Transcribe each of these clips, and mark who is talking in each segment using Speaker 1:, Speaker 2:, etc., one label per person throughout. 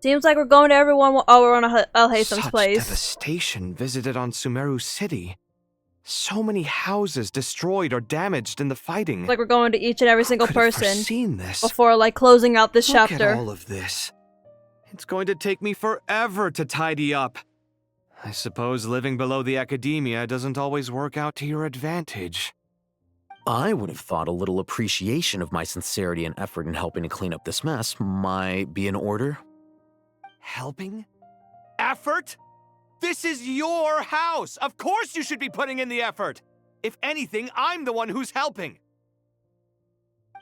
Speaker 1: Seems like we're going to everyone. Oh, we're on Al-Haytham's place.
Speaker 2: Such devastation visited on Sumeru City. So many houses destroyed or damaged in the fighting.
Speaker 1: It's like we're going to each and every single
Speaker 2: Who could have
Speaker 1: person
Speaker 2: foreseen this?
Speaker 1: before, like, closing out this
Speaker 2: Look
Speaker 1: chapter.
Speaker 2: at all of this. It's going to take me forever to tidy up. I suppose living below the academia doesn't always work out to your advantage.
Speaker 3: I would have thought a little appreciation of my sincerity and effort in helping to clean up this mess might be in order.
Speaker 2: Helping? Effort? This is your house! Of course you should be putting in the effort! If anything, I'm the one who's helping!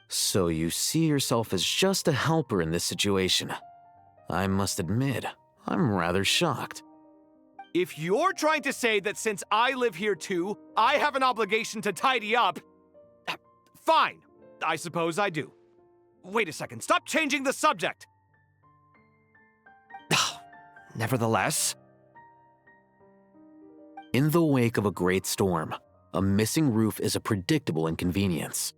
Speaker 3: So you see yourself as just a helper in this situation. I must admit, I'm rather shocked.
Speaker 2: If you're trying to say that since I live here too, I have an obligation to tidy up, fine. I suppose I do. Wait a second, stop changing the subject! Nevertheless...
Speaker 3: In the wake of a great storm, a missing roof is a predictable inconvenience.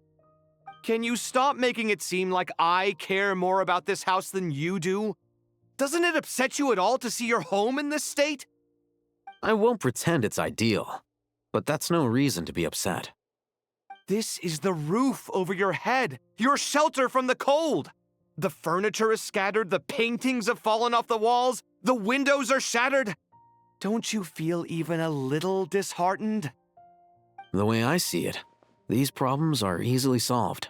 Speaker 2: Can you stop making it seem like I care more about this house than you do? Doesn't it upset you at all to see your home in this state?
Speaker 3: I won't pretend it's ideal, but that's no reason to be upset.
Speaker 2: This is the roof over your head, your shelter from the cold. The furniture is scattered, the paintings have fallen off the walls, the windows are shattered. Don't you feel even a little disheartened?
Speaker 3: The way I see it, these problems are easily solved.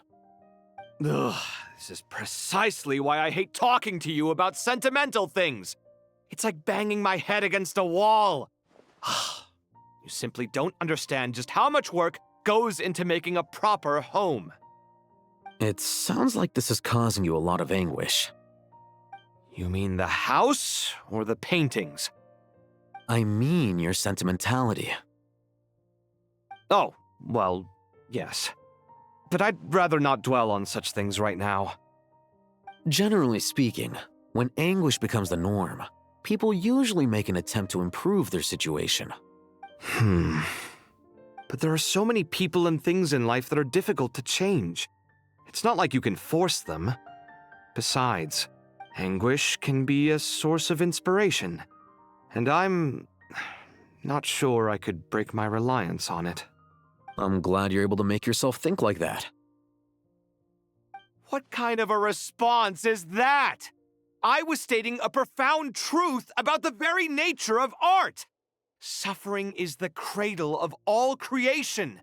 Speaker 2: Ugh, this is precisely why I hate talking to you about sentimental things. It's like banging my head against a wall. You simply don't understand just how much work goes into making a proper home.
Speaker 3: It sounds like this is causing you a lot of anguish.
Speaker 2: You mean the house or the paintings?
Speaker 3: I mean your sentimentality.
Speaker 2: Oh, well, yes. But I'd rather not dwell on such things right now.
Speaker 3: Generally speaking, when anguish becomes the norm, people usually make an attempt to improve their situation.
Speaker 2: But there are so many people and things in life that are difficult to change. It's not like you can force them. Besides, anguish can be a source of inspiration. And I'm not sure I could break my reliance on it.
Speaker 3: I'm glad you're able to make yourself think like that.
Speaker 2: What kind of a response is that? I was stating a profound truth about the very nature of art. Suffering is the cradle of all creation.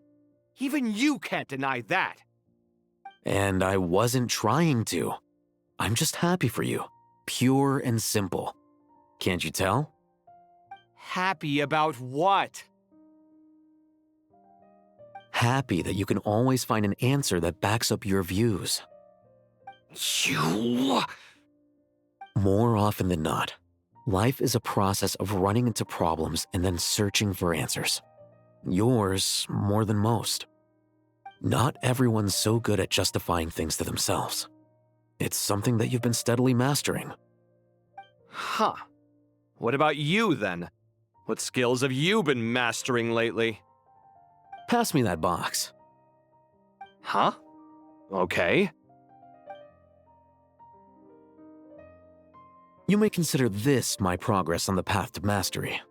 Speaker 2: Even you can't deny that.
Speaker 3: And I wasn't trying to. I'm just happy for you. Pure and simple. Can't you tell?
Speaker 2: Happy about what?
Speaker 3: Happy that you can always find an answer that backs up your views.
Speaker 2: You...
Speaker 3: More often than not, life is a process of running into problems and then searching for answers. Yours more than most. Not everyone's so good at justifying things to themselves. It's something that you've been steadily mastering.
Speaker 2: Huh. What about you, then? What skills have you been mastering lately?
Speaker 3: Pass me that box.
Speaker 2: Huh? Okay.
Speaker 3: You may consider this my progress on the path to mastery.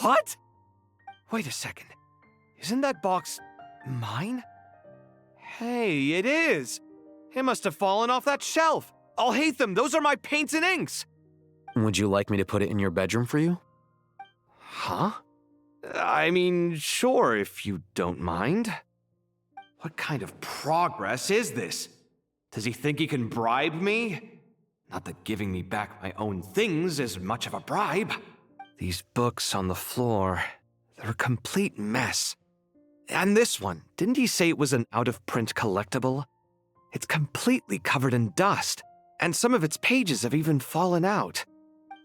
Speaker 2: What? Wait a second. Isn't that box mine? Hey, it is! It must have fallen off that shelf. I'll hate them. Those are my paints and inks.
Speaker 3: Would you like me to put it in your bedroom for you?
Speaker 2: Huh? I mean, sure, if you don't mind. What kind of progress is this? Does he think he can bribe me? Not that giving me back my own things is much of a bribe. These books on the floor, they're a complete mess. And this one, didn't he say it was an out-of-print collectible? It's completely covered in dust, and some of its pages have even fallen out.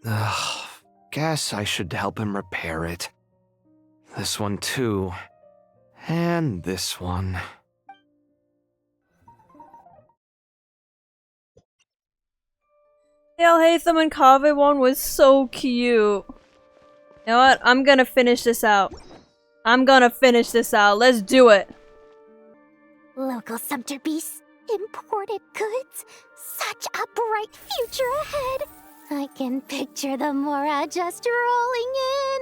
Speaker 2: Ugh, guess I should help him repair it. This one too. And this one.
Speaker 1: The Al-Haytham and Kaveh one was so cute. You know what? I'm gonna finish this out. Let's do it.
Speaker 4: Local sumpter beasts, imported goods, such a bright future ahead. I can picture the Mora just rolling in.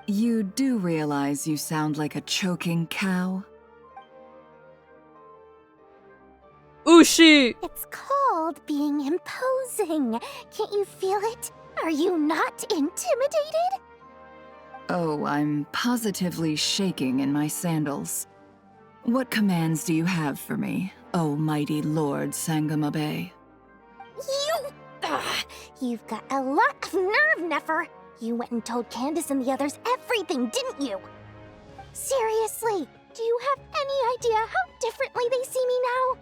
Speaker 5: You do realize you sound like a choking cow?
Speaker 1: Ushi!
Speaker 4: It's called being imposing. Can't you feel it? Are you not intimidated?
Speaker 5: Oh, I'm positively shaking in my sandals. What commands do you have for me, oh mighty Lord Sangamabe?
Speaker 4: You've got a lot of nerve, Nefer. You went and told Candace and the others everything, didn't you? Seriously, do you have any idea how differently they see me now?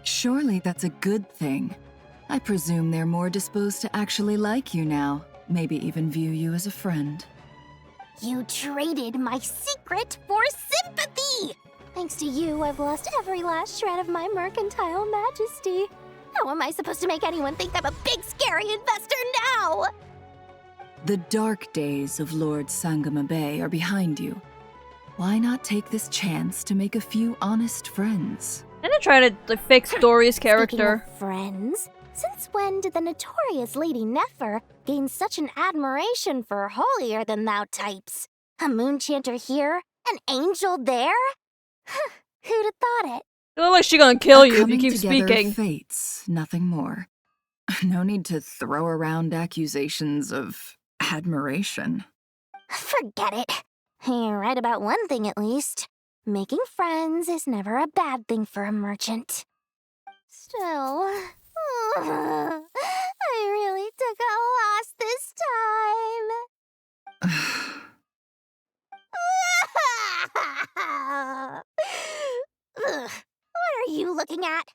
Speaker 5: Surely that's a good thing. I presume they're more disposed to actually like you now, maybe even view you as a friend.
Speaker 4: You traded my secret for sympathy! Thanks to you, I've lost every last shred of my mercantile majesty. How am I supposed to make anyone think I'm a big, scary investor now?
Speaker 5: The dark days of Lord Sangamabe are behind you. Why not take this chance to make a few honest friends?
Speaker 1: I'm gonna try to fix Dory's character.
Speaker 4: Speaking of friends, since when did the notorious Lady Nefer gain such an admiration for holier-than-thou types? A moon chanter here? An angel there? Who'd have thought it?
Speaker 1: It looks like she's gonna kill
Speaker 5: A
Speaker 1: you if you
Speaker 5: coming
Speaker 1: keep
Speaker 5: together of
Speaker 1: speaking.
Speaker 5: fates, nothing more. No need to throw around accusations of admiration.
Speaker 4: Forget it. You're right about one thing at least. Making friends is never a bad thing for a merchant. Still, I really took a loss this time. What are you looking at?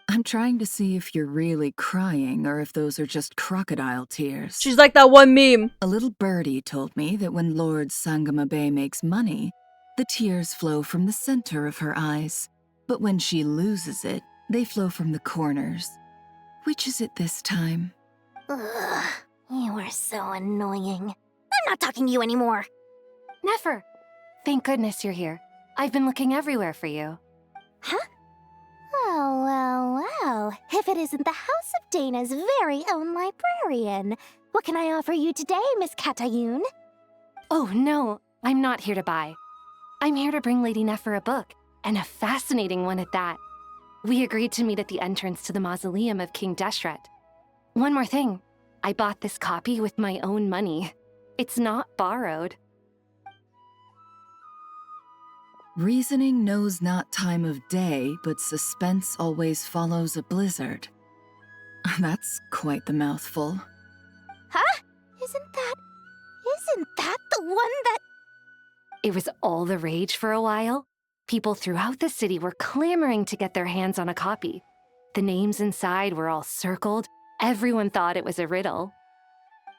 Speaker 5: I'm trying to see if you're really crying or if those are just crocodile tears.
Speaker 1: She's like that one meme.
Speaker 5: A little birdie told me that when Lord Sangamabe makes money, the tears flow from the center of her eyes. But when she loses it, they flow from the corners. Which is it this time?
Speaker 4: Ugh, you are so annoying. I'm not talking to you anymore.
Speaker 6: Nefer! Thank goodness you're here. I've been looking everywhere for you.
Speaker 4: Huh? Well. If it isn't the House of Dana's very own librarian. What can I offer you today, Miss Katayun?
Speaker 6: Oh, no, I'm not here to buy. I'm here to bring Lady Nefer a book, and a fascinating one at that. We agreed to meet at the entrance to the mausoleum of King Deshret. One more thing, I bought this copy with my own money. It's not borrowed.
Speaker 5: Reasoning knows not time of day, but suspense always follows a blizzard. That's quite the mouthful.
Speaker 4: Huh? Isn't that the one that...
Speaker 6: It was all the rage for a while. People throughout the city were clamoring to get their hands on a copy. The names inside were all circled. Everyone thought it was a riddle.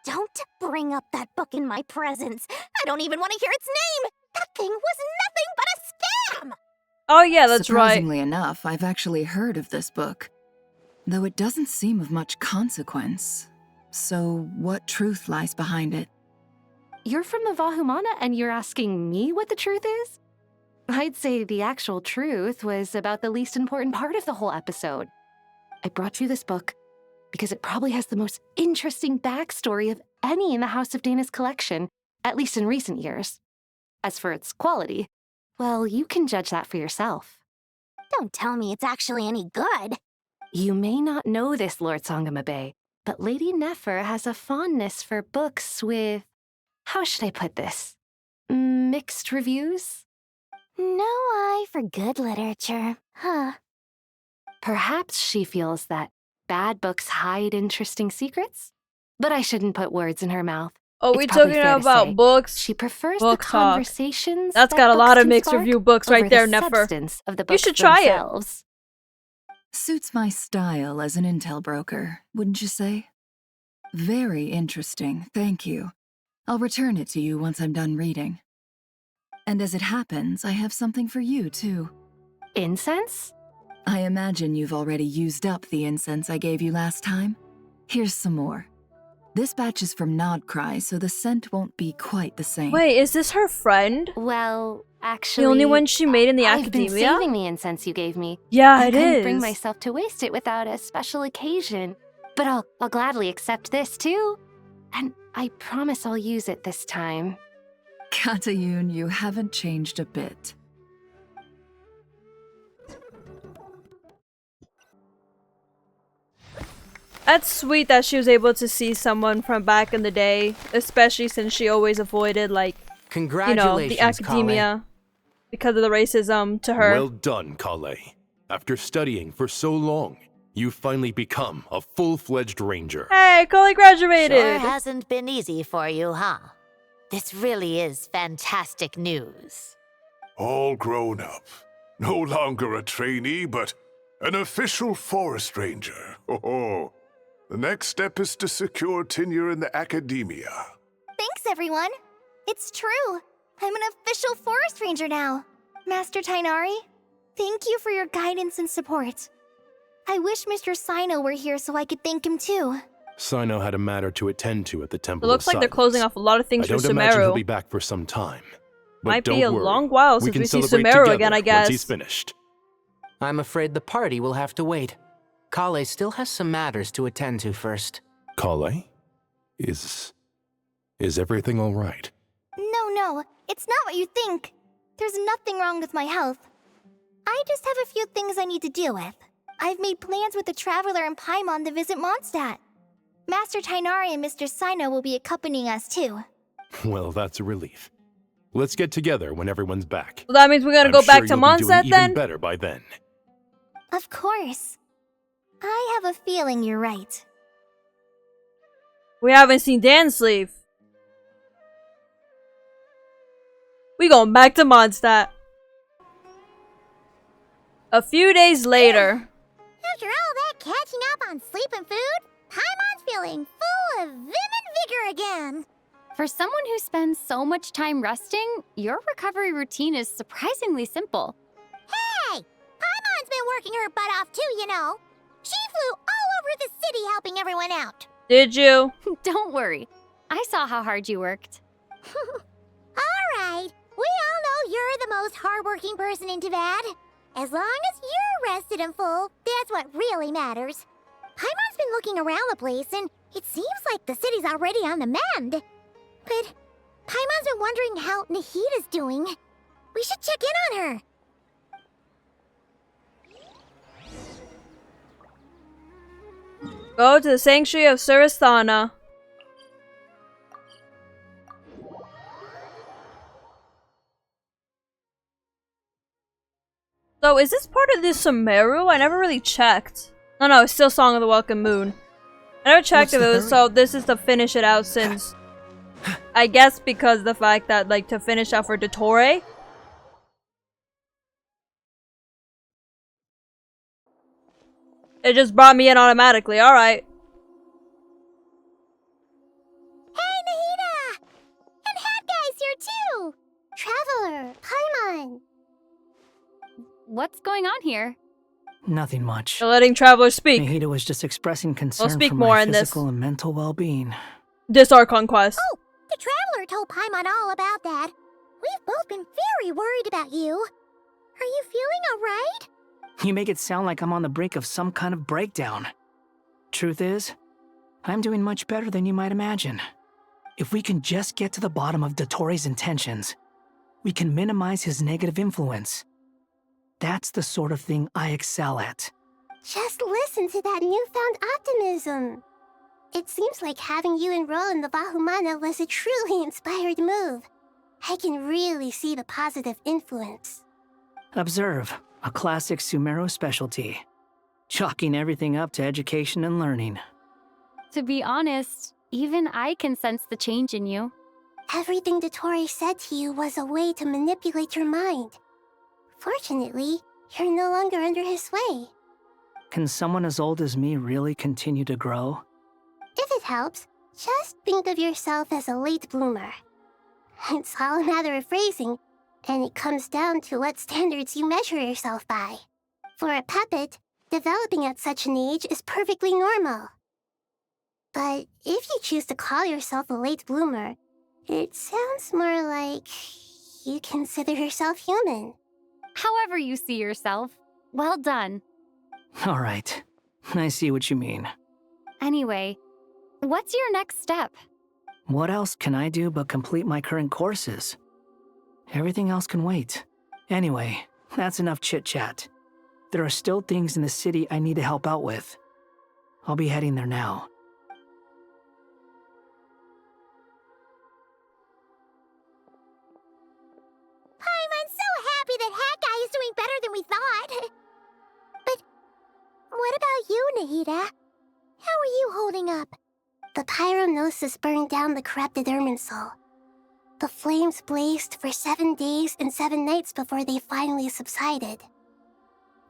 Speaker 4: Don't bring up that book in my presence. I don't even want to hear its name. That thing was nothing but a scam.
Speaker 1: Oh yeah, that's right.
Speaker 5: Surprisingly enough, I've actually heard of this book. Though it doesn't seem of much consequence. So what truth lies behind it?
Speaker 6: You're from the Vahumana and you're asking me what the truth is? I'd say the actual truth was about the least important part of the whole episode. I brought you this book because it probably has the most interesting backstory of any in the House of Dana's collection, at least in recent years. As for its quality, well, you can judge that for yourself.
Speaker 4: Don't tell me it's actually any good.
Speaker 6: You may not know this, Lord Sangamabe, but Lady Nefer has a fondness for books with, how should I put this, mixed reviews?
Speaker 4: No eye for good literature, huh?
Speaker 6: Perhaps she feels that bad books hide interesting secrets? But I shouldn't put words in her mouth.
Speaker 1: Oh,
Speaker 6: It's
Speaker 1: we
Speaker 6: probably
Speaker 1: talking
Speaker 6: fair to
Speaker 1: about
Speaker 6: say
Speaker 1: books.
Speaker 6: She prefers
Speaker 1: book
Speaker 6: the
Speaker 1: talk.
Speaker 6: conversations
Speaker 1: That's
Speaker 6: that
Speaker 1: got a lot
Speaker 6: books
Speaker 1: of
Speaker 6: can
Speaker 1: mixed
Speaker 6: spark
Speaker 1: review books
Speaker 6: over
Speaker 1: right there,
Speaker 6: the
Speaker 1: Nefer.
Speaker 6: substance of the
Speaker 1: You
Speaker 6: books
Speaker 1: should try it.
Speaker 6: themselves.
Speaker 5: Suits my style as an intel broker, wouldn't you say? Very interesting, thank you. I'll return it to you once I'm done reading. And as it happens, I have something for you, too.
Speaker 6: Incense?
Speaker 5: I imagine you've already used up the incense I gave you last time. Here's some more. This batch is from Nodcry, so the scent won't be quite the same.
Speaker 1: Wait, is this her friend?
Speaker 6: Well, Actually,
Speaker 1: The only one she made in the
Speaker 6: I've been
Speaker 1: academia?
Speaker 6: saving the incense you gave me.
Speaker 1: Yeah,
Speaker 6: I
Speaker 1: it
Speaker 6: couldn't
Speaker 1: is.
Speaker 6: bring myself to waste it without a special occasion. But I'll gladly accept this too. And I promise I'll use it this time.
Speaker 5: Katayun, you haven't changed a bit.
Speaker 1: That's sweet that she was able to see someone from back in the day, especially since she always avoided, like,
Speaker 7: Congratulations,
Speaker 1: the academia because of the racism to her.
Speaker 8: Well done, Collei. After studying for so long, you've finally become a full-fledged ranger.
Speaker 1: Hey, Collei graduated!
Speaker 9: Sure hasn't been easy for you, huh? This really is fantastic news.
Speaker 10: All grown up. No longer a trainee, but an official forest ranger. Oh, the next step is to secure tenure in the academia.
Speaker 4: Thanks, everyone. It's true. I'm an official forest ranger now. Master Tainari, thank you for your guidance and support. I wish Mr. Sino were here so I could thank him too.
Speaker 8: Sino had a matter to attend to at the
Speaker 1: It
Speaker 8: Temple
Speaker 1: looks
Speaker 8: of
Speaker 1: like they're
Speaker 8: Silence.
Speaker 1: closing off a lot of things
Speaker 8: I
Speaker 1: for
Speaker 8: don't imagine he'll
Speaker 1: Sumeru.
Speaker 8: be back for some time. But
Speaker 1: Might
Speaker 8: don't
Speaker 1: be a
Speaker 8: worry.
Speaker 1: long while since
Speaker 8: can
Speaker 1: we see
Speaker 8: celebrate
Speaker 1: Sumeru
Speaker 8: together
Speaker 1: again, I
Speaker 8: once
Speaker 1: guess.
Speaker 8: he's finished.
Speaker 7: I'm afraid the party will have to wait. Collei still has some matters to attend to first.
Speaker 8: Collei? Is everything all right?
Speaker 4: No, it's not what you think. There's nothing wrong with my health. I just have a few things I need to deal with. I've made plans with the Traveler and Paimon to visit Mondstadt. Master Tainari and Mr. Sino will be accompanying us too.
Speaker 8: Well, that's a relief. Let's get together when everyone's back.
Speaker 1: Well, that means we're gonna
Speaker 8: I'm
Speaker 1: go back
Speaker 8: sure
Speaker 1: to
Speaker 8: you'll be doing
Speaker 1: Mondstadt then?
Speaker 8: even better by then.
Speaker 4: Of course. I have a feeling you're right.
Speaker 1: We haven't seen Dan's sleeve. We going back to Mondstadt. A few days later.
Speaker 4: After all that catching up on sleep and food, Paimon's feeling full of vim and vigor again.
Speaker 11: For someone who spends so much time resting, your recovery routine is surprisingly simple.
Speaker 4: Hey! Paimon's been working her butt off too, you know. She flew all over the city helping everyone out.
Speaker 1: Did you?
Speaker 11: Don't worry. I saw how hard you worked.
Speaker 4: Alright, we all know you're the most hardworking person in Tavad. As long as you're rested and full, that's what really matters. Paimon's been looking around the place, and it seems like the city's already on the mend. But Paimon's been wondering how Nahida's doing. We should check in on her.
Speaker 1: Go to the Sanctuary of Surasthana. So, is this part of the Sumeru? I never really checked. No, it's still Song of the Welcome Moon. I never checked if it was, so this is to finish it out since... I guess because the fact that, like, to finish out for Dottore. It just brought me in automatically, alright.
Speaker 4: Hey, Nahida! And Hat Guy's here too! Traveler, Paimon.
Speaker 11: What's going on here?
Speaker 12: Nothing much.
Speaker 1: They're letting travelers speak.
Speaker 12: Nahida was just expressing concern
Speaker 1: speak
Speaker 12: for
Speaker 1: more
Speaker 12: my
Speaker 1: in this.
Speaker 12: physical and mental well-being.
Speaker 1: This Archon quest.
Speaker 4: Oh, the Traveler told Paimon all about that. We've both been very worried about you. Are you feeling alright?
Speaker 12: You make it sound like I'm on the brink of some kind of breakdown. Truth is, I'm doing much better than you might imagine. If we can just get to the bottom of Dottore's intentions, we can minimize his negative influence. That's the sort of thing I excel at.
Speaker 4: Just listen to that newfound optimism. It seems like having you enroll in the Vahumana was a truly inspired move. I can really see the positive influence.
Speaker 12: Observe, a classic Sumeru specialty. Chalking everything up to education and learning.
Speaker 11: To be honest, even I can sense the change in you.
Speaker 4: Everything Dottore said to you was a way to manipulate your mind. Fortunately, you're no longer under his sway.
Speaker 12: Can someone as old as me really continue to grow?
Speaker 4: If it helps, just think of yourself as a late bloomer. It's all a matter of phrasing, and it comes down to what standards you measure yourself by. For a puppet, developing at such an age is perfectly normal. But if you choose to call yourself a late bloomer, it sounds more like You consider yourself human.
Speaker 11: However you see yourself. Well done.
Speaker 12: Alright, I see what you mean.
Speaker 11: Anyway, what's your next step?
Speaker 12: What else can I do but complete my current courses? Everything else can wait. Anyway, that's enough chit-chat. There are still things in the city I need to help out with. I'll be heading there now.
Speaker 4: I'm so happy that Hat Guy is doing better than we thought. But what about you, Nahida? How are you holding up? The pyronosis burned down the corrupted Irminsul. The flames blazed for 7 days and 7 nights before they finally subsided.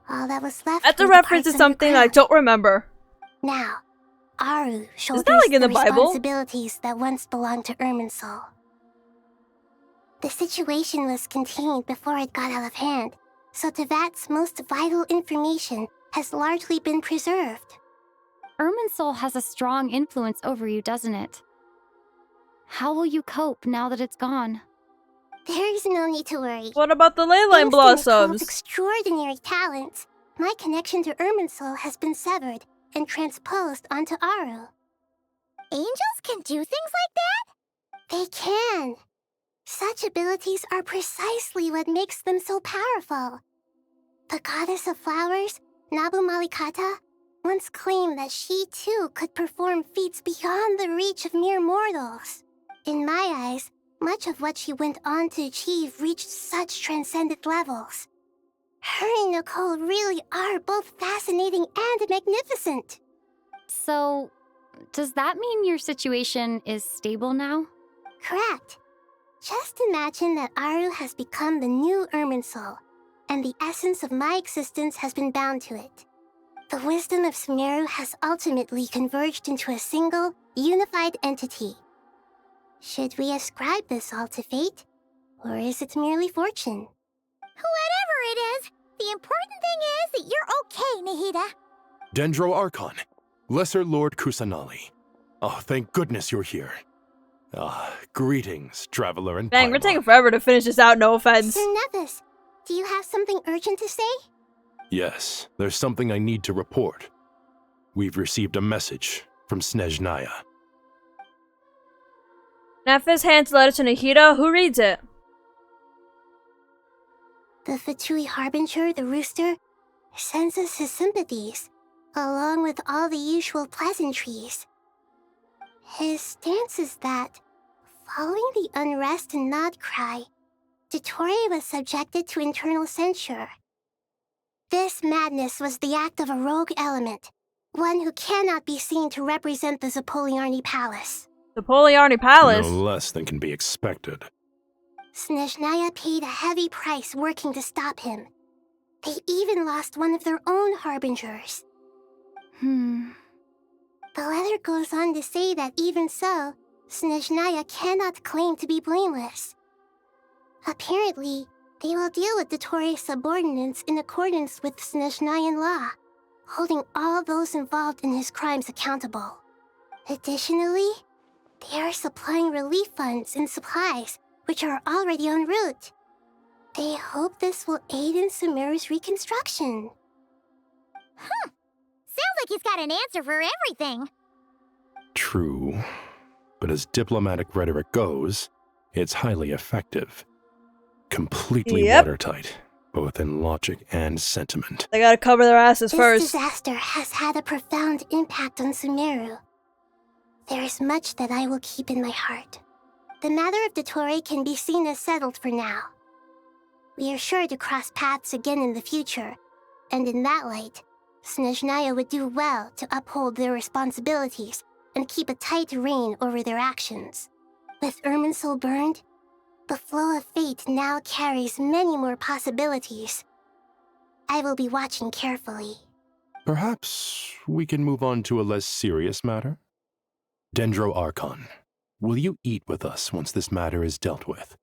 Speaker 4: All that was left
Speaker 1: That's a
Speaker 4: were the
Speaker 1: reference to
Speaker 4: parts
Speaker 1: something I
Speaker 4: underground.
Speaker 1: don't remember.
Speaker 4: Now, Aru shoulders
Speaker 1: like in
Speaker 4: the
Speaker 1: the Bible?
Speaker 4: responsibilities that once belonged to Irminsul. The situation was contained before it got out of hand, so Tevat's most vital information has largely been preserved.
Speaker 11: Irminsul has a strong influence over you, doesn't it? How will you cope now that it's gone?
Speaker 4: There is no need to worry.
Speaker 1: What about the ley line
Speaker 4: Thanks to Nicole's
Speaker 1: blossoms?
Speaker 4: extraordinary talents, my connection to Irminsul has been severed and transposed onto Aru. Angels can do things like that? They can. Such abilities are precisely what makes them so powerful. The goddess of flowers, Nabu Malikata, once claimed that she too could perform feats beyond the reach of mere mortals. In my eyes, much of what she went on to achieve reached such transcendent levels. Her and Nicole really are both fascinating and magnificent.
Speaker 11: So, does that mean your situation is stable now?
Speaker 4: Correct. Just imagine that Aru has become the new Irminsul, and the essence of my existence has been bound to it. The wisdom of Sumeru has ultimately converged into a single, unified entity. Should we ascribe this all to fate, or is it merely fortune? Whatever it is, the important thing is that you're okay, Nahida.
Speaker 8: Dendro Archon, Lesser Lord Kusanali. Oh, thank goodness you're here. Greetings, traveler and
Speaker 1: Dang, we're
Speaker 8: Paimon.
Speaker 1: taking forever to finish this out, no offense.
Speaker 4: Sir Nevis, do you have something urgent to say?
Speaker 8: Yes, there's something I need to report. We've received a message from Snezhnaya.
Speaker 1: Nephis hands the letter to Nahida, who reads it.
Speaker 4: The Fatui Harbinger, the rooster, sends us his sympathies, along with all the usual pleasantries. His stance is that, following the unrest and Nod cry, Dottore was subjected to internal censure. This madness was the act of a rogue element, one who cannot be seen to represent the Zapoliarni Palace.
Speaker 1: The Poliarni Palace?
Speaker 8: No less than can be expected.
Speaker 4: Snezhnaya paid a heavy price working to stop him. They even lost one of their own harbingers. The letter goes on to say that even so, Snezhnaya cannot claim to be blameless. Apparently, they will deal with Dottore's subordinates in accordance with Snezhnayan law, holding all those involved in his crimes accountable. Additionally, they are supplying relief funds and supplies, which are already en route. They hope this will aid in Sumeru's reconstruction.
Speaker 13: Sounds like he's got an answer for everything.
Speaker 8: True, but as diplomatic rhetoric goes, it's highly effective. Completely watertight, both in logic and sentiment.
Speaker 1: They gotta cover their asses first.
Speaker 4: This disaster has had a profound impact on Sumeru. There is much that I will keep in my heart. The matter of Dottore can be seen as settled for now. We are sure to cross paths again in the future, and in that light, Snezhnaya would do well to uphold their responsibilities and keep a tight rein over their actions. With Irminsul burned, the flow of fate now carries many more possibilities. I will be watching carefully.
Speaker 8: Perhaps we can move on to a less serious matter? Dendro Archon, will you eat with us once this matter is dealt with?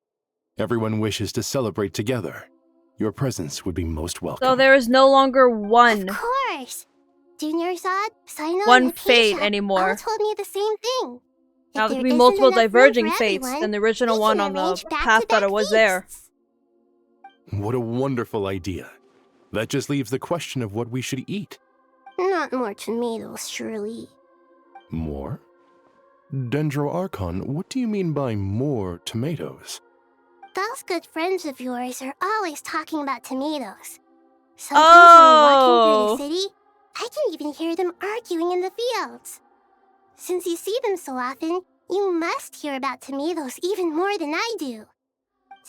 Speaker 8: Everyone wishes to celebrate together. Your presence would be most welcome.
Speaker 1: So there is no longer one.
Speaker 4: Of course! Junior Zod, Sino,
Speaker 1: One
Speaker 4: and
Speaker 1: fate
Speaker 4: Acacia
Speaker 1: anymore.
Speaker 4: all told me the same thing.
Speaker 1: Now
Speaker 4: If
Speaker 1: there
Speaker 4: there
Speaker 1: could be
Speaker 4: isn't
Speaker 1: multiple
Speaker 4: enough room
Speaker 1: diverging
Speaker 4: for
Speaker 1: fates
Speaker 4: everyone,
Speaker 1: than the original
Speaker 4: we
Speaker 1: one
Speaker 4: can
Speaker 1: on the
Speaker 4: arrange
Speaker 1: path that
Speaker 4: back-to-back
Speaker 1: it was there.
Speaker 4: feasts.
Speaker 8: What a wonderful idea. That just leaves the question of what we should eat.
Speaker 4: Not more tomatoes, surely.
Speaker 8: More? Dendro Archon, what do you mean by more tomatoes?
Speaker 4: Those good friends of yours are always talking about tomatoes. Sometimes when I'm walking through the city, I can even hear them arguing in the fields. Since you see them so often, you must hear about tomatoes even more than I do.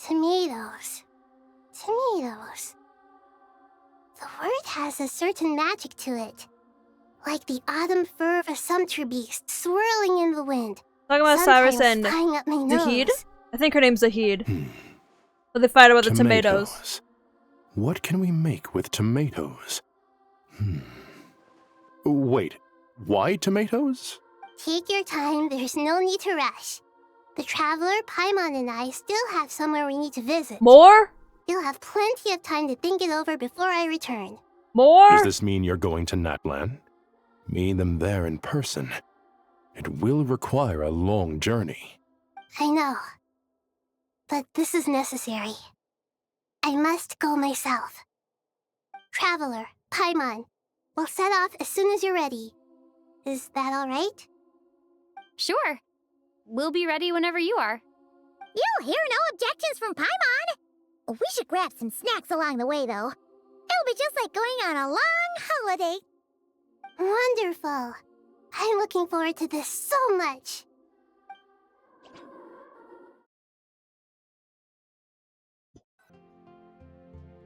Speaker 4: Tomatoes. Tomatoes. The word has a certain magic to it. Like the autumn fur of a sumpter beast swirling in the wind.
Speaker 1: Talking about Cyrus and
Speaker 4: flying up my
Speaker 1: Zahid?
Speaker 4: nose.
Speaker 1: I think her name's Zahid. But they fight about the tomatoes.
Speaker 8: What can we make with tomatoes? Wait, why tomatoes?
Speaker 4: Take your time, there's no need to rush. The traveler, Paimon, and I still have somewhere we need to visit.
Speaker 1: More?
Speaker 4: You'll have plenty of time to think it over before I return.
Speaker 1: More?
Speaker 8: Does this mean you're going to Natlan? Meet them there in person. It will require a long journey.
Speaker 4: I know. But this is necessary. I must go myself. Traveler, Paimon, we'll set off as soon as you're ready. Is that all right?
Speaker 11: Sure. We'll be ready whenever you are.
Speaker 13: You'll hear no objections from Paimon. We should grab some snacks along the way, though. It'll be just like going on a long holiday.
Speaker 4: Wonderful. I'm looking forward to this so much.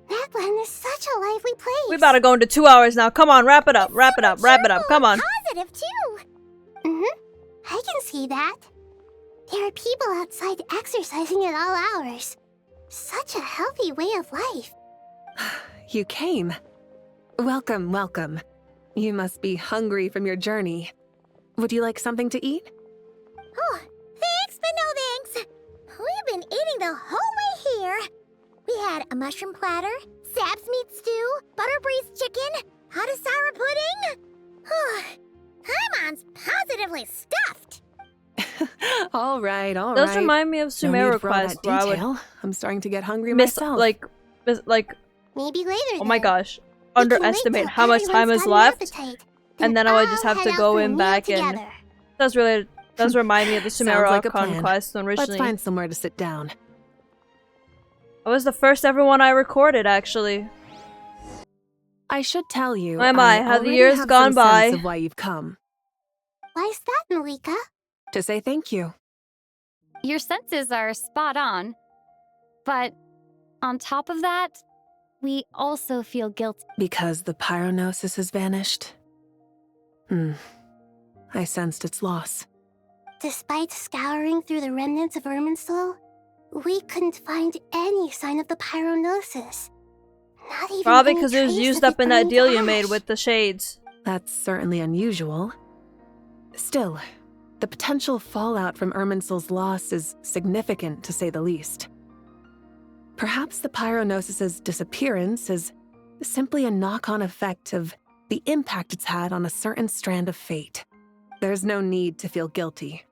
Speaker 4: Natlan is such a lively place.
Speaker 1: We about to go into 2 hours now. Come on, wrap it up, wrap it up, wrap it up. Come on.
Speaker 13: Positive, too.
Speaker 4: I can see that. There are people outside exercising at all hours. Such a healthy way of life.
Speaker 14: You came. Welcome, welcome. You must be hungry from your journey. Would you like something to eat?
Speaker 13: Oh, thanks, but no thanks. We've been eating the whole way here. We had a mushroom platter, Sab's meat stew, butter braised chicken, hot Asara pudding. Paimon's positively stuffed.
Speaker 14: all right.
Speaker 1: Does remind me of Sumeru Quest, where I would
Speaker 14: I'm starting to get hungry myself.
Speaker 1: like
Speaker 4: maybe later.
Speaker 1: Oh my gosh, underestimate how much time is left, and then I would just have to go in back and does remind me of the Sumeru Archon quest originally.
Speaker 14: Let's find somewhere to sit down.
Speaker 1: That was the first ever one I recorded, actually.
Speaker 14: I should tell you.
Speaker 1: My, how the
Speaker 14: already
Speaker 1: years
Speaker 14: have
Speaker 1: gone
Speaker 14: some
Speaker 1: by.
Speaker 14: sense of why you've come.
Speaker 4: Why's that, Malika?
Speaker 14: To say thank you.
Speaker 11: Your senses are spot on. But on top of that, we also feel guilty.
Speaker 14: Because the pyronosis has vanished? I sensed its loss.
Speaker 4: Despite scouring through the remnants of Irminsul, we couldn't find any sign of the pyronosis. Not even
Speaker 1: probably
Speaker 4: any
Speaker 1: because it was
Speaker 4: trace
Speaker 1: used
Speaker 4: of
Speaker 1: up in that
Speaker 4: burnt
Speaker 1: deal you
Speaker 4: ash.
Speaker 1: made with the shades.
Speaker 14: That's certainly unusual. Still, the potential fallout from Irminsul's loss is significant, to say the least. Perhaps the pyronosis's disappearance is simply a knock-on effect of the impact it's had on a certain strand of fate. There's no need to feel guilty.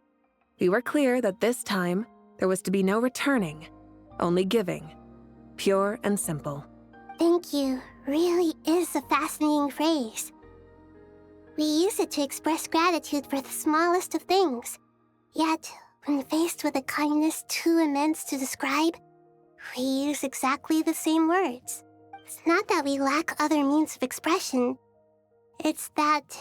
Speaker 14: We were clear that this time, there was to be no returning, only giving. Pure and simple.
Speaker 4: Thank you really is a fascinating phrase. We use it to express gratitude for the smallest of things. Yet, when faced with a kindness too immense to describe, we use exactly the same words. It's not that we lack other means of expression. It's that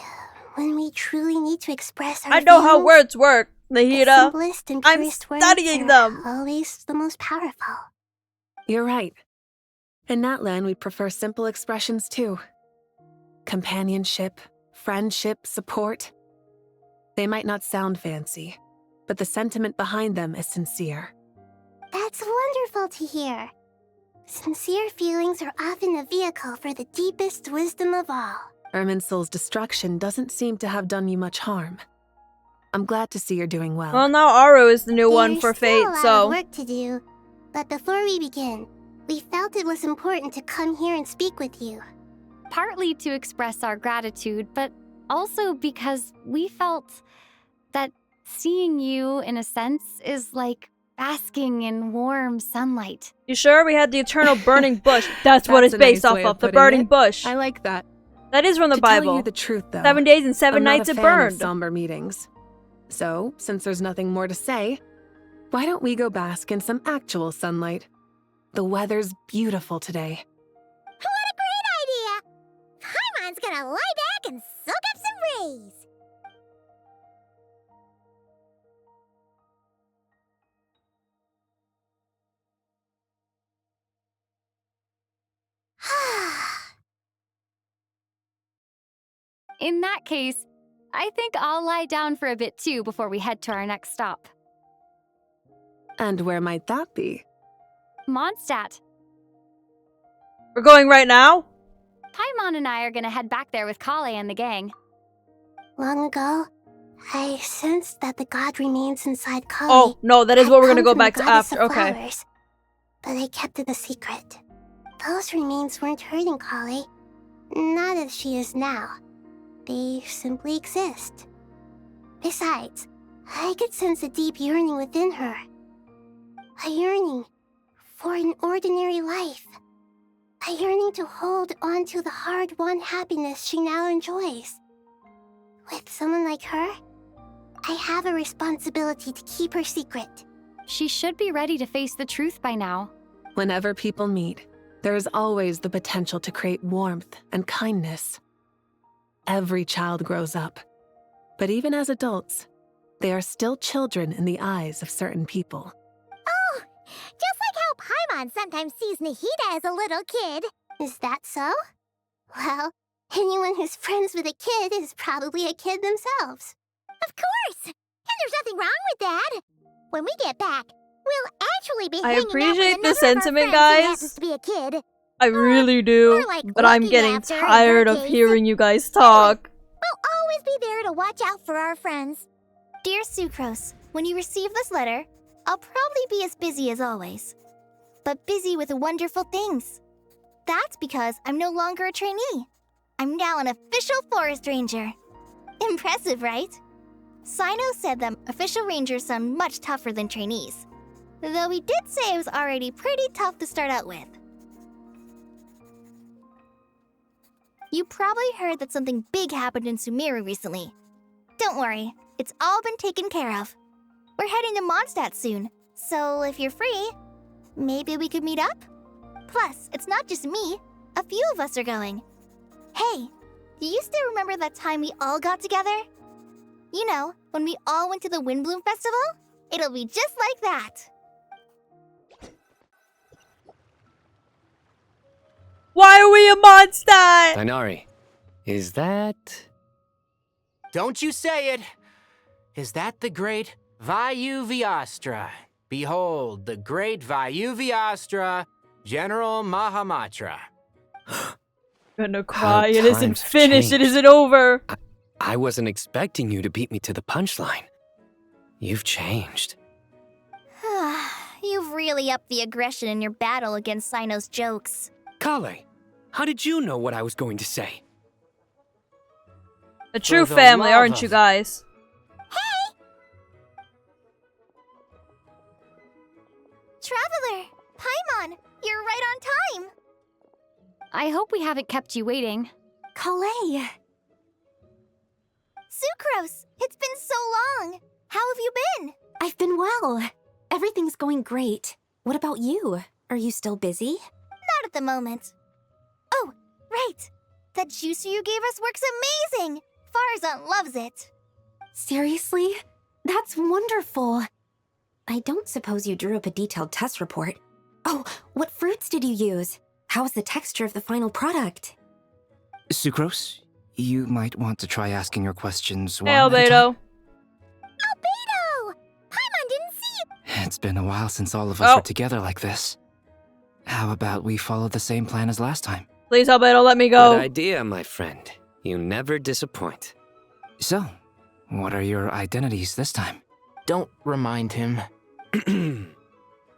Speaker 4: when we truly need to express our
Speaker 1: I know how
Speaker 4: feelings,
Speaker 1: words work,
Speaker 4: the
Speaker 1: Nahida.
Speaker 4: simplest and
Speaker 1: I'm
Speaker 4: purest words
Speaker 1: studying
Speaker 4: are
Speaker 1: them.
Speaker 4: always the most powerful.
Speaker 14: You're right. In Natlan, we prefer simple expressions too. Companionship, friendship, support. They might not sound fancy, but the sentiment behind them is sincere.
Speaker 4: That's wonderful to hear. Sincere feelings are often a vehicle for the deepest wisdom of all.
Speaker 14: Irminsul's destruction doesn't seem to have done you much harm. I'm glad to see you're doing well.
Speaker 1: Well, now Aru is the new one for Fate,
Speaker 4: There's still a lot
Speaker 1: so...
Speaker 4: of work to do, but before we begin, we felt it was important to come here and speak with you.
Speaker 11: Partly to express our gratitude, but also because we felt that seeing you, in a sense, is like basking in warm sunlight.
Speaker 1: You sure? We had the eternal burning bush. That's what it's
Speaker 14: a
Speaker 1: based
Speaker 14: nice
Speaker 1: off
Speaker 14: way
Speaker 1: of. The
Speaker 14: putting
Speaker 1: burning
Speaker 14: it.
Speaker 1: bush.
Speaker 14: I like that.
Speaker 1: That is from the
Speaker 14: to
Speaker 1: Bible.
Speaker 14: tell you the truth, though,
Speaker 1: 7 days and 7
Speaker 14: I'm not
Speaker 1: nights
Speaker 14: a
Speaker 1: it
Speaker 14: fan
Speaker 1: burned.
Speaker 14: of somber meetings. So, since there's nothing more to say, why don't we go bask in some actual sunlight? The weather's beautiful today.
Speaker 13: What a great idea! Paimon's gonna lie back and soak up some rays.
Speaker 11: In that case, I think I'll lie down for a bit too before we head to our next stop.
Speaker 14: And where might that be?
Speaker 11: Mondstadt.
Speaker 1: We're going right now?
Speaker 11: Paimon and I are gonna head back there with Collei and the gang.
Speaker 13: Long ago, I sensed that the god remains inside Collei.
Speaker 1: Oh, no, that is what we're gonna
Speaker 13: had
Speaker 1: go
Speaker 13: come from
Speaker 1: back
Speaker 13: the
Speaker 1: to
Speaker 13: goddess
Speaker 1: after.
Speaker 13: of
Speaker 1: Okay.
Speaker 13: flowers, but I kept it a secret. Those remains weren't hurting Collei, not as she is now. They simply exist. Besides, I could sense a deep yearning within her. A yearning for an ordinary life. A yearning to hold on to the hard-won happiness she now enjoys. With someone like her, I have a responsibility to keep her secret.
Speaker 11: She should be ready to face the truth by now.
Speaker 14: Whenever people meet, there is always the potential to create warmth and kindness. Every child grows up, but even as adults, they are still children in the eyes of certain people.
Speaker 13: Oh, just like how Paimon sometimes sees Nahida as a little kid. Is that so? Well, anyone who's friends with a kid is probably a kid themselves. Of course! And there's nothing wrong with that. When we get back, we'll actually be
Speaker 1: I
Speaker 13: hanging out
Speaker 1: appreciate
Speaker 13: with
Speaker 1: the
Speaker 13: another
Speaker 1: sentiment,
Speaker 13: of our friends who
Speaker 1: guys.
Speaker 13: happens to be a kid.
Speaker 1: I really do.
Speaker 13: like
Speaker 1: But I'm
Speaker 13: looking
Speaker 1: getting
Speaker 13: after in
Speaker 1: tired
Speaker 13: her
Speaker 1: of
Speaker 13: case.
Speaker 1: hearing you guys talk.
Speaker 13: We'll always be there to watch out for our friends.
Speaker 4: Dear Sucrose, when you receive this letter, I'll probably be as busy as always. But busy with wonderful things. That's because I'm no longer a trainee. I'm now an official forest ranger. Impressive, right? Sino said that official rangers sound much tougher than trainees. Though he did say it was already pretty tough to start out with. You probably heard that something big happened in Sumeru recently. Don't worry, it's all been taken care of. We're heading to Mondstadt soon, so if you're free, maybe we could meet up? Plus, it's not just me, a few of us are going. Hey, do you still remember that time we all got together? You know, when we all went to the Windbloom Festival? It'll be just like that.
Speaker 1: Why are we a Mondstadt?
Speaker 3: Inari, is that...
Speaker 7: Don't you say it! Is that the great Vayu-Vyastra? Behold, the great Vayu-Vyastra, General Mahamatra.
Speaker 1: Gonna cry. It
Speaker 3: times
Speaker 1: isn't
Speaker 3: have
Speaker 1: finished. It
Speaker 3: changed.
Speaker 1: isn't over.
Speaker 3: I wasn't expecting you to beat me to the punchline. You've changed.
Speaker 4: You've really upped the aggression in your battle against Sino's jokes.
Speaker 3: Collei, how did you know what I was going to say?
Speaker 1: A true
Speaker 7: For the
Speaker 1: family,
Speaker 7: love
Speaker 1: aren't you
Speaker 7: of-
Speaker 1: guys?
Speaker 4: Traveler! Paimon! You're right on time!
Speaker 11: I hope we haven't kept you waiting.
Speaker 4: Collei! Sucrose! It's been so long! How have you been?
Speaker 15: I've been well. Everything's going great. What about you? Are you still busy?
Speaker 4: Not at the moment. Oh, right! That juicer you gave us works amazing! Farzan loves it!
Speaker 15: Seriously? That's wonderful. I don't suppose you drew up a detailed test report. Oh, what fruits did you use? How's the texture of the final product?
Speaker 16: Sucrose, you might want to try asking your questions one
Speaker 1: Hey,
Speaker 16: at a time.
Speaker 1: Albedo.
Speaker 13: Albedo! Paimon didn't see you!
Speaker 16: It's been a while since all of us were together like this. How about we follow the same plan as last time?
Speaker 1: Please, Albedo, let me go.
Speaker 3: Good idea, my friend. You never disappoint.
Speaker 16: So, what are your identities this time?
Speaker 7: Don't remind him.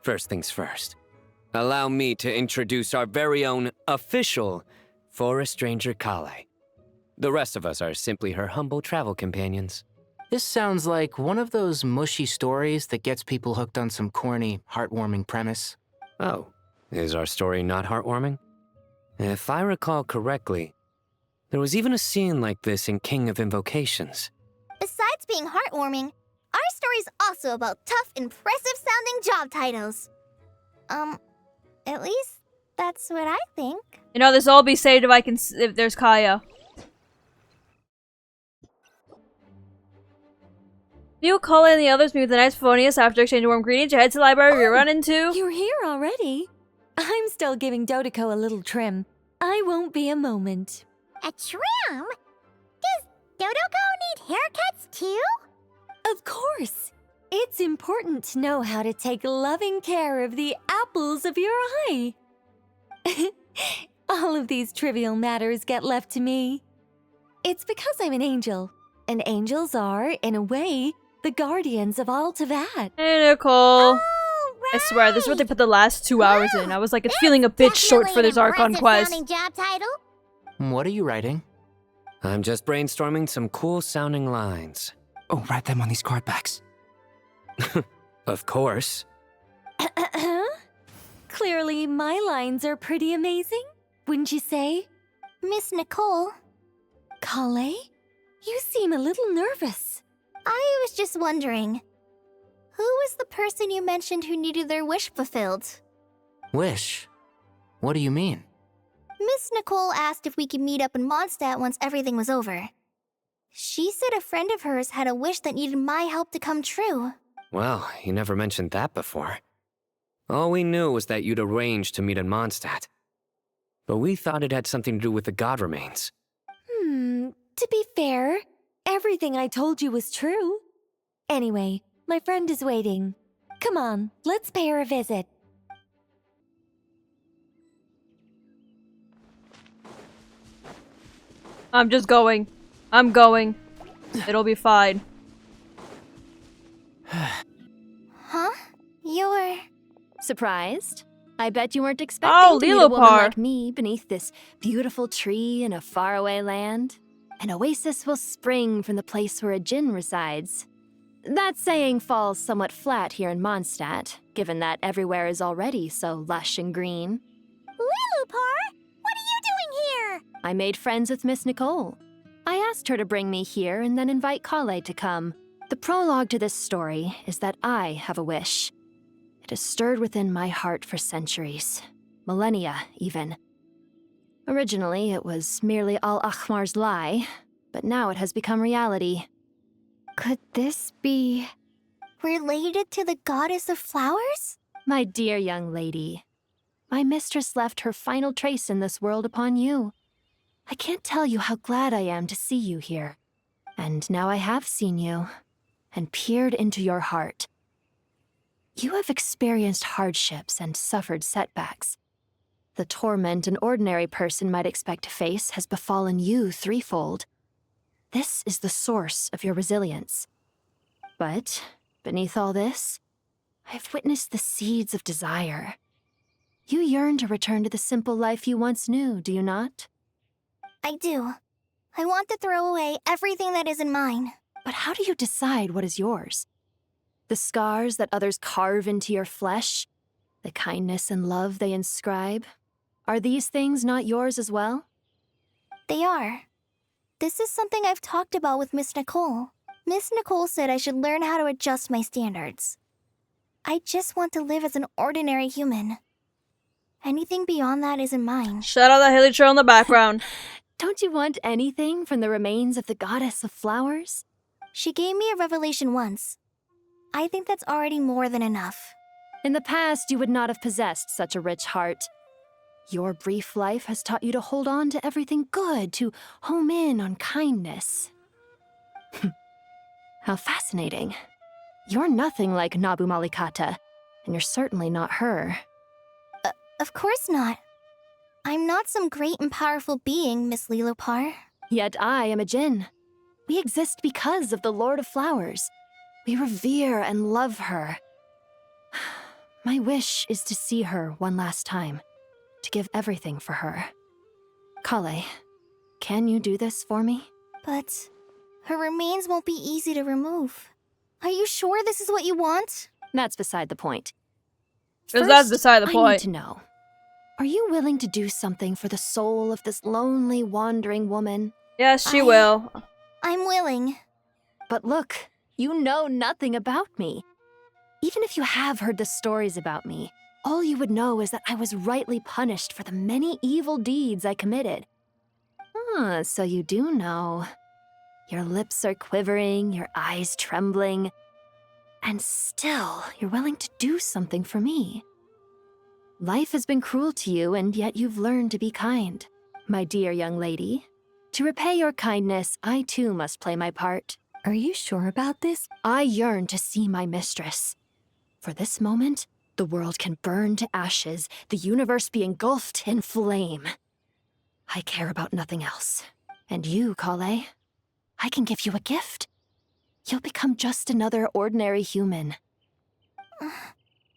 Speaker 3: First things first. Allow me to introduce our very own official Forest Ranger Collei. The rest of us are simply her humble travel companions.
Speaker 7: This sounds like one of those mushy stories that gets people hooked on some corny, heartwarming premise.
Speaker 3: Oh, is our story not heartwarming? If I recall correctly, there was even a scene like this in King of Invocations.
Speaker 13: Besides being heartwarming, our story's also about tough, impressive-sounding job titles. At least that's what I think.
Speaker 1: You know, this will all be saved if if there's Kaeya. You, Collei, and the others meet with the Knights of Favonius after exchanging warm greetings. You head to the library, you run into...
Speaker 17: You're here already? I'm still giving Dottore a little trim. I won't be a moment.
Speaker 13: A trim? Does Dottore need haircuts too?
Speaker 17: Of course. It's important to know how to take loving care of the apples of your eye. All of these trivial matters get left to me. It's because I'm an angel, and angels are, in a way, the guardians of all Teyvat.
Speaker 1: Hey, Nicole. Right. I swear, this is what they put the last 2 hours in. I was like, it's feeling a bit short for this Archon quest.
Speaker 13: Job title.
Speaker 7: What are you writing?
Speaker 3: I'm just brainstorming some cool-sounding lines.
Speaker 16: Oh, write them on these card backs.
Speaker 3: Of course.
Speaker 17: Clearly, my lines are pretty amazing, wouldn't you say?
Speaker 13: Miss Nicole.
Speaker 17: Collei? You seem a little nervous.
Speaker 13: I was just wondering, who was the person you mentioned who needed their wish fulfilled?
Speaker 7: Wish? What do you mean?
Speaker 13: Miss Nicole asked if we could meet up in Mondstadt once everything was over. She said a friend of hers had a wish that needed my help to come true.
Speaker 3: Well, you never mentioned that before. All we knew was that you'd arranged to meet in Mondstadt. But we thought it had something to do with the god remains.
Speaker 17: To be fair, everything I told you was true. Anyway, my friend is waiting. Come on, let's pay her a visit.
Speaker 1: I'm just going. I'm going. It'll be fine.
Speaker 13: Huh? You're...
Speaker 17: Surprised? I bet you weren't expecting to meet a woman
Speaker 1: Lilopar.
Speaker 17: like me beneath this beautiful tree in a faraway land. An oasis will spring from the place where a djinn resides. That saying falls somewhat flat here in Mondstadt, given that everywhere is already so lush and green.
Speaker 13: Lilopar? What are you doing here?
Speaker 17: I made friends with Miss Nicole. I asked her to bring me here and then invite Collei to come. The prologue to this story is that I have a wish. It has stirred within my heart for centuries. Millennia, even. Originally, it was merely Al-Ahmar's lie, but now it has become reality.
Speaker 13: Could this be... related to the goddess of flowers?
Speaker 17: My dear young lady, my mistress left her final trace in this world upon you. I can't tell you how glad I am to see you here. And now I have seen you, and peered into your heart. You have experienced hardships and suffered setbacks. The torment an ordinary person might expect to face has befallen you threefold. This is the source of your resilience. But, beneath all this, I've witnessed the seeds of desire. You yearn to return to the simple life you once knew, do you not?
Speaker 13: I do. I want to throw away everything that isn't mine.
Speaker 17: But how do you decide what is yours? The scars that others carve into your flesh? The kindness and love they inscribe? Are these things not yours as well?
Speaker 13: They are. This is something I've talked about with Miss Nicole. Miss Nicole said I should learn how to adjust my standards. I just want to live as an ordinary human. Anything beyond that isn't mine.
Speaker 1: Shout out that hilly trail in the background.
Speaker 17: Don't you want anything from the remains of the goddess of flowers?
Speaker 13: She gave me a revelation once. I think that's already more than enough.
Speaker 17: In the past, you would not have possessed such a rich heart. Your brief life has taught you to hold on to everything good, to home in on kindness. How fascinating. You're nothing like Nabu Malikata, and you're certainly not her.
Speaker 13: Of course not. I'm not some great and powerful being, Miss Lilopar.
Speaker 17: Yet I am a djinn. We exist because of the Lord of Flowers. We revere and love her. My wish is to see her one last time, to give everything for her. Collei, can you do this for me?
Speaker 13: But Her remains won't be easy to remove. Are you sure this is what you want?
Speaker 17: That's beside the point.
Speaker 1: Because that's beside the
Speaker 17: I need
Speaker 1: point.
Speaker 17: to know. Are you willing to do something for the soul of this lonely, wandering woman?
Speaker 1: Yes, she will.
Speaker 13: I'm willing.
Speaker 17: But look, you know nothing about me. Even if you have heard the stories about me, all you would know is that I was rightly punished for the many evil deeds I committed. Ah, so you do know. Your lips are quivering, your eyes trembling, and still you're willing to do something for me. Life has been cruel to you, and yet you've learned to be kind. My dear young lady, to repay your kindness, I too must play my part.
Speaker 15: Are you sure about this?
Speaker 17: I yearn to see my mistress. For this moment, the world can burn to ashes, the universe be engulfed in flame. I care about nothing else. And you, Collei, I can give you a gift. You'll become just another ordinary human.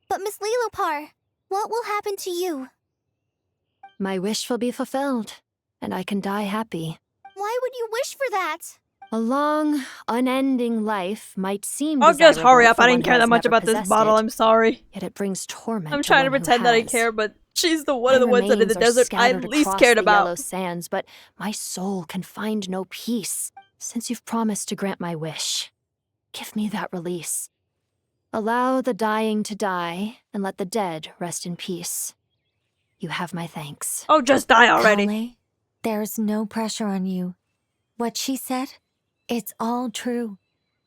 Speaker 13: But Miss Lilopar, what will happen to you?
Speaker 17: My wish will be fulfilled, and I can die happy.
Speaker 13: Why would you wish for that?
Speaker 17: A long, unending life might seem
Speaker 1: I'll just hurry
Speaker 17: desirable
Speaker 1: up.
Speaker 17: for
Speaker 1: I
Speaker 17: one
Speaker 1: didn't
Speaker 17: who
Speaker 1: care
Speaker 17: has
Speaker 1: that much
Speaker 17: never
Speaker 1: about this
Speaker 17: possessed
Speaker 1: bottle.
Speaker 17: it,
Speaker 1: I'm sorry.
Speaker 17: Yet it brings torment.
Speaker 1: I'm
Speaker 17: to
Speaker 1: trying to
Speaker 17: one who
Speaker 1: pretend that I
Speaker 17: has.
Speaker 1: care, but she's the one
Speaker 17: My
Speaker 1: of the ones that in the
Speaker 17: remains are
Speaker 1: desert I
Speaker 17: scattered
Speaker 1: least
Speaker 17: across
Speaker 1: cared
Speaker 17: the
Speaker 1: about.
Speaker 17: yellow sands, but my soul can find no peace. Since you've promised to grant my wish, give me that release. Allow the dying to die, and let the dead rest in peace. You have my thanks.
Speaker 1: Oh, just die already.
Speaker 15: Collei, there's no pressure on you. What she said, it's all true.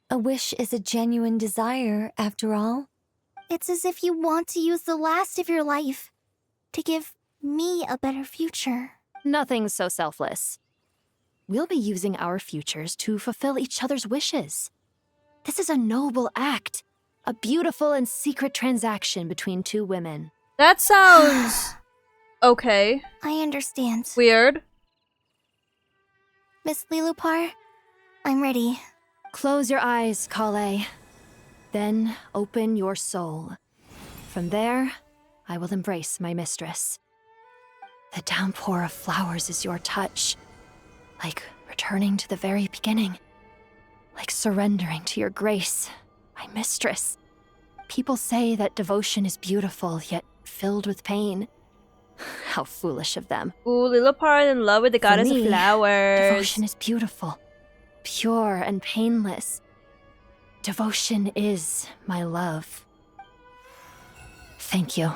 Speaker 15: A wish is a genuine desire, after all.
Speaker 13: It's as if you want to use the last of your life to give me a better future.
Speaker 17: Nothing so selfless. We'll be using our futures to fulfill each other's wishes. This is a noble act, a beautiful and secret transaction between two women.
Speaker 1: That sounds okay.
Speaker 13: I understand.
Speaker 1: Weird.
Speaker 13: Miss Lilopar, I'm ready.
Speaker 17: Close your eyes, Collei. Then open your soul. From there, I will embrace my mistress. The downpour of flowers is your touch. Like returning to the very beginning. Like surrendering to your grace, my mistress. People say that devotion is beautiful, yet filled with pain. How foolish of them.
Speaker 1: Ooh, Lilopar in love with the goddess
Speaker 17: For
Speaker 1: of
Speaker 17: me,
Speaker 1: flowers.
Speaker 17: Devotion is beautiful, pure and painless. Devotion is my love. Thank you.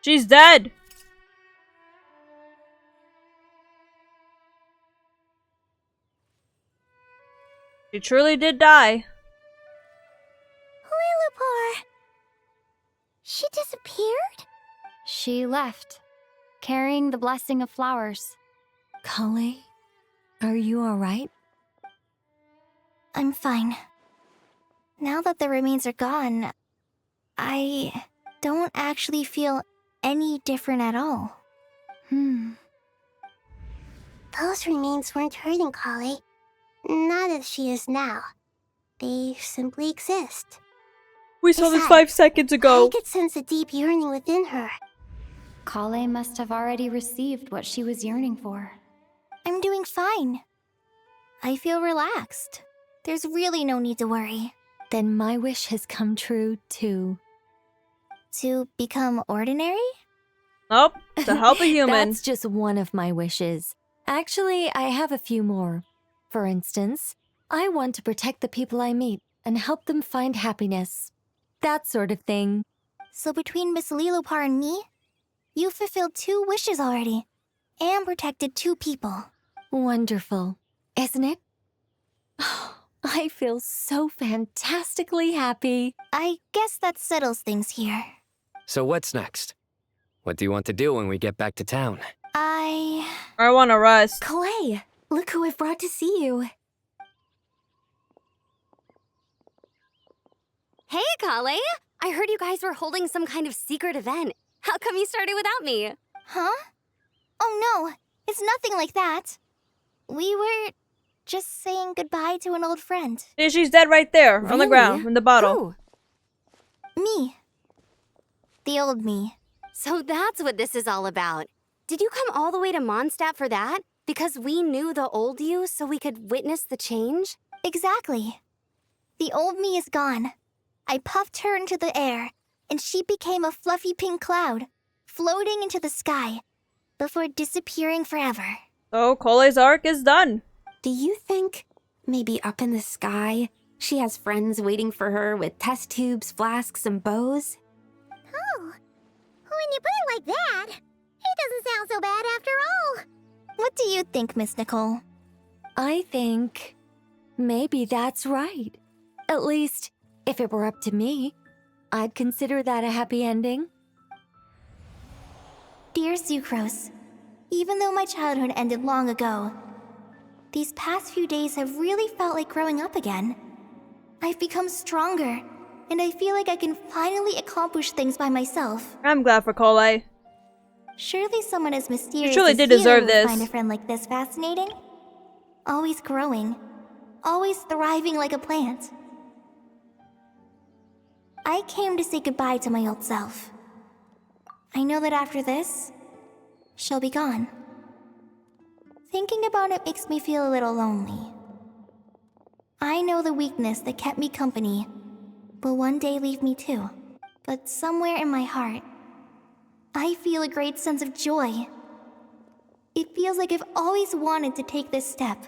Speaker 1: She's dead. She truly did die.
Speaker 13: Lilopar! She disappeared?
Speaker 11: She left, carrying the blessing of flowers.
Speaker 15: Collei, are you alright?
Speaker 13: I'm fine. Now that the remains are gone, I don't actually feel any different at all.
Speaker 18: Those remains weren't hurting Collei. Not as she is now. They simply exist.
Speaker 1: We saw this
Speaker 18: Besides,
Speaker 1: 5 seconds ago.
Speaker 18: I could sense a deep yearning within her.
Speaker 11: Collei must have already received what she was yearning for.
Speaker 13: I'm doing fine. I feel relaxed. There's really no need to worry.
Speaker 15: Then my wish has come true, too.
Speaker 13: To become ordinary?
Speaker 1: Nope, to help a human.
Speaker 15: That's just one of my wishes. Actually, I have a few more. For instance, I want to protect the people I meet and help them find happiness. That sort of thing.
Speaker 13: So between Miss Lilopar and me, you fulfilled 2 wishes already, and protected 2 people.
Speaker 15: Wonderful, isn't it? I feel so fantastically happy.
Speaker 13: I guess that settles things here.
Speaker 16: So what's next? What do you want to do when we get back to town?
Speaker 1: I want to rest.
Speaker 15: Collei, look who I've brought to see you.
Speaker 19: Hey, Collei! I heard you guys were holding some kind of secret event. How come you started without me?
Speaker 13: Huh? Oh no, it's nothing like that. We were just saying goodbye to an old friend.
Speaker 1: Yeah, she's dead right there, on the ground, in the bottle.
Speaker 13: Me. The old me.
Speaker 19: So that's what this is all about. Did you come all the way to Mondstadt for that? Because we knew the old you so we could witness the change?
Speaker 13: Exactly. The old me is gone. I puffed her into the air, and she became a fluffy pink cloud, floating into the sky, before disappearing forever.
Speaker 1: So, Collei's arc is done.
Speaker 15: Do you think, maybe up in the sky, she has friends waiting for her with test tubes, flasks, and bows?
Speaker 13: Oh, when you put it like that, it doesn't sound so bad after all. What do you think, Miss Nicole?
Speaker 15: I think maybe that's right. At least, if it were up to me, I'd consider that a happy ending.
Speaker 13: Dear Sucrose, even though my childhood ended long ago, these past few days have really felt like growing up again. I've become stronger, and I feel like I can finally accomplish things by myself.
Speaker 1: I'm glad for Collei.
Speaker 13: Surely someone as mysterious
Speaker 1: truly
Speaker 13: as
Speaker 1: did
Speaker 13: you
Speaker 1: deserve
Speaker 13: would
Speaker 1: this.
Speaker 13: find a friend like this fascinating. Always growing, always thriving like a plant. I came to say goodbye to my old self. I know that after this, she'll be gone. Thinking about it makes me feel a little lonely. I know the weakness that kept me company will one day leave me too. But somewhere in my heart, I feel a great sense of joy. It feels like I've always wanted to take this step,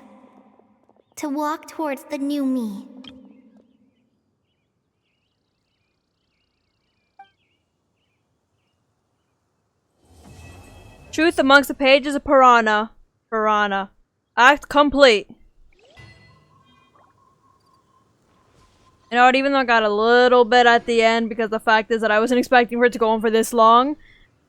Speaker 13: to walk towards the new me.
Speaker 1: Truth amongst the pages of Piranha. Piranha. Act complete. You know what, even though I got a little bit at the end, because the fact is that I wasn't expecting for it to go on for this long,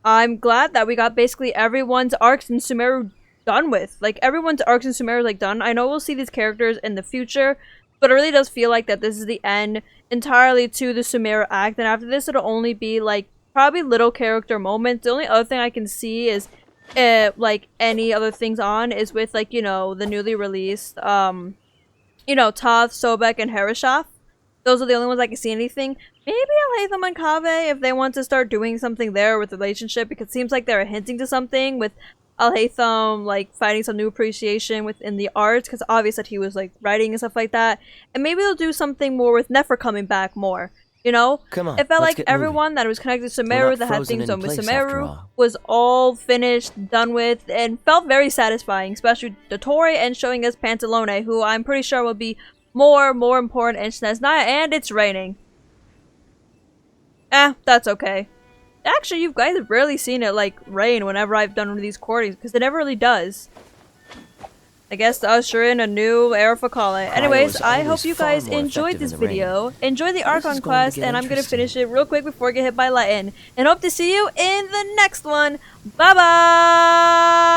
Speaker 1: I'm glad that we got basically everyone's arcs in Sumeru done with. Like, everyone's arcs in Sumeru like done. I know we'll see these characters in the future, but it really does feel like that this is the end entirely to the Sumeru act, and after this it'll only be like probably little character moments. The only other thing I can see is like any other things on is with, like, you know, the newly released you know, Toth, Sobek, and Harishaf. Those are the only ones I can see anything. Maybe Alhaitham and Kaveh if they want to start doing something there with the relationship, because it seems like they're hinting to something with Alhaitham, like, finding some new appreciation within the arts, because obvious that he was, like, writing and stuff like that. And maybe they'll do something more with Nefer coming back more, you know?
Speaker 3: Come on,
Speaker 1: it felt
Speaker 3: let's
Speaker 1: like
Speaker 3: get
Speaker 1: everyone that was connected to Sumeru, that had
Speaker 3: frozen
Speaker 1: things
Speaker 3: in
Speaker 1: on with
Speaker 3: place after
Speaker 1: Sumeru,
Speaker 3: all.
Speaker 1: was all finished, done with, and felt very satisfying, especially Dottore and showing us Pantalone, who I'm pretty sure will be more important in SNES Naya, and it's raining. That's okay. Actually, you guys have rarely seen it, like, rain whenever I've done one of these recordings, because it never really does. I guess to usher in a new era for Collei. Anyways, I hope you guys enjoyed this video. Enjoy the Archon quest, and I'm gonna finish it real quick before I get hit by lightning. And hope to see you in the next one. Bye-bye!